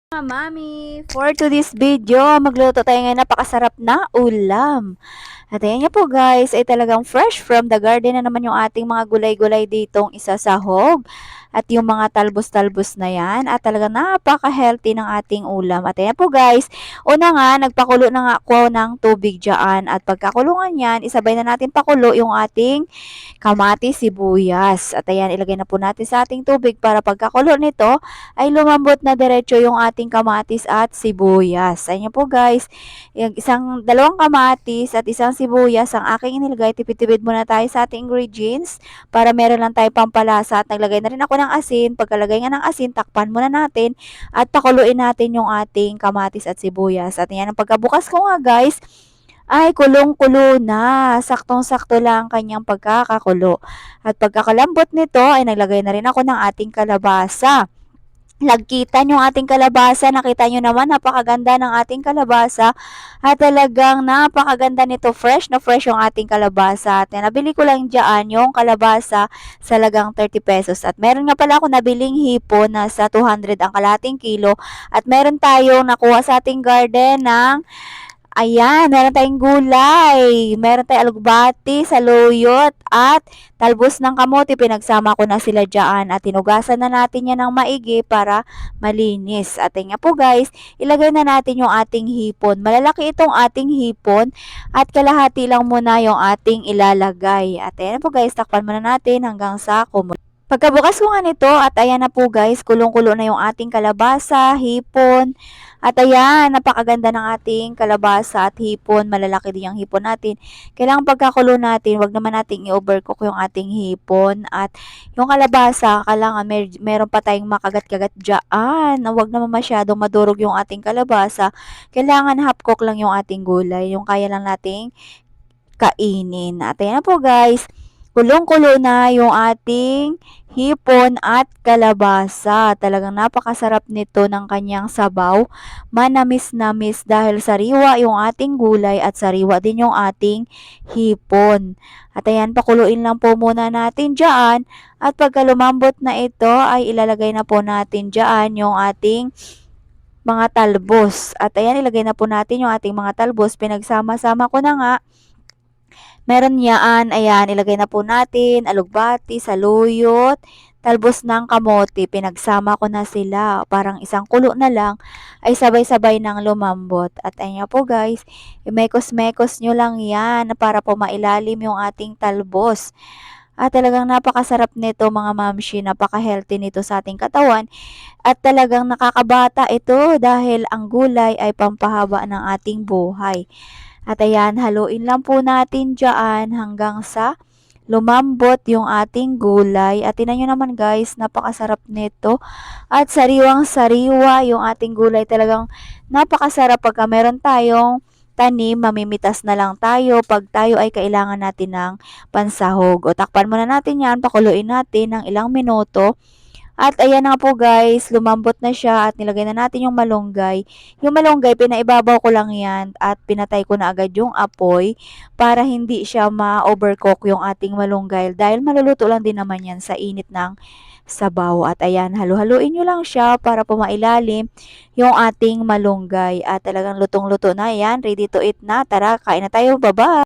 Mga mami, for today's video, magluto tayo ngayon napakasarap na ulam. At ayan niyo po guys, ay talagang fresh from the garden na naman yung ating mga gulay-gulay ditong isasahog. At yung mga talbos-talbos na yan, at talagang napaka-healthy ng ating ulam. At ayan po guys, una nga, nagpakulo na nga ako ng tubig dyan. At pagkakulungan yan, isabay na natin pakulo yung ating kamatis, sibuyas. At ayan, ilagay na po natin sa ating tubig para pagkakulo nito, ay lumambot na diretso yung ating kamatis at sibuyas. Ayan po guys, yung dalawang kamatis at isang sibuyas ang aking inilagay. Tipid-tipid muna tayo sa ating ingredients para meron lang tayo pampalasa. At naglagay na rin ako ng asin. Pagkalagay nga ng asin, takpan muna natin at pakuluin natin yung ating kamatis at sibuyas. At yan, ang pagkabukas ko nga guys, ay kulong-kulo na. Saktong-sakto lang ang kanyang pagkakakulo. At pagkakalambot nito ay naglagay na rin ako ng ating kalabasa. Lagkitan yung ating kalabasa. Nakita nyo naman, napakaganda ng ating kalabasa. At talagang napakaganda nito. Fresh na fresh yung ating kalabasa. At nabili ko lang dyan yung kalabasa sa lagang 30 pesos. At meron nga pala ako nabiling hipon na sa 200 ang kalating kilo. At meron tayong nakuha sa ating garden ng ayan, meron tayong gulay. Meron tayong alugbati, saluyot, at talbos ng kamote. Pinagsama ko na sila dyan. At tinugasan na natin yan ng maigi para malinis. At nga po guys, ilagay na natin yung ating hipon. Malalaki itong ating hipon. At kalahati lang muna yung ating ilalagay. At ayan po guys, takpan muna natin hanggang sa kumulo. Pagkabukas ko nga nito, at ayan na po guys, kulong-kulo na yung ating kalabasa, hipon. At ayan, napakaganda ng ating kalabasa at hipon. Malalaki din yung hipon natin. Kailangan pagkakulo natin, wag naman nating i-overcook yung ating hipon. At yung kalabasa, kailangan meron pa tayong makagat-kagat dyan. Wag naman masyadong madurog yung ating kalabasa. Kailangan half cook lang yung ating gulay. Yung kaya lang nating kainin. At ayan na po guys, kulong-kulo na yung ating hipon at kalabasa. Talagang napakasarap nito ng kanyang sabaw. Manamis-namis dahil sariwa yung ating gulay at sariwa din yung ating hipon. At ayan, pakuluin lang po muna natin dyan. At pagka lumambot na ito, ay ilalagay na po natin dyan yung ating mga talbos. At ayan, ilagay na po natin yung ating mga talbos. Pinagsama-sama ko na nga. Meron yaan, ayan, ilagay na po natin, alugbati, saluyot, talbos ng kamote. Pinagsama ko na sila. Parang isang kulo na lang ay sabay-sabay nang lumambot. At ayan po guys, imekos-mekos nyo lang yan para po mailalim yung ating talbos. At talagang napakasarap nito mga mamshi, napaka-healthy nito sa ating katawan. At talagang nakakabata ito dahil ang gulay ay pampahaba ng ating buhay. At ayan, haluin lang po natin dyan hanggang sa lumambot yung ating gulay. At tinan nyo naman guys, napakasarap nito. At sariwang-sariwa yung ating gulay. Talagang napakasarap pagka meron tayong tanim, mamimitas na lang tayo pag tayo ay kailangan natin ng pansahog. O takpan muna natin yan, pakuluin natin ng ilang minuto. At ayan na po guys, lumambot na siya at nilagay na natin yung malunggay. Yung malunggay, pinaibabaw ko lang yan at pinatay ko na agad yung apoy para hindi siya ma-overcook yung ating malunggay. Dahil maluluto lang din naman yan sa init ng sabaw. At ayan, halu-haluin nyo lang siya para pumailalim yung ating malunggay. At talagang lutong-luto na yan, ready to eat na. Tara, kain na tayo, bye-bye!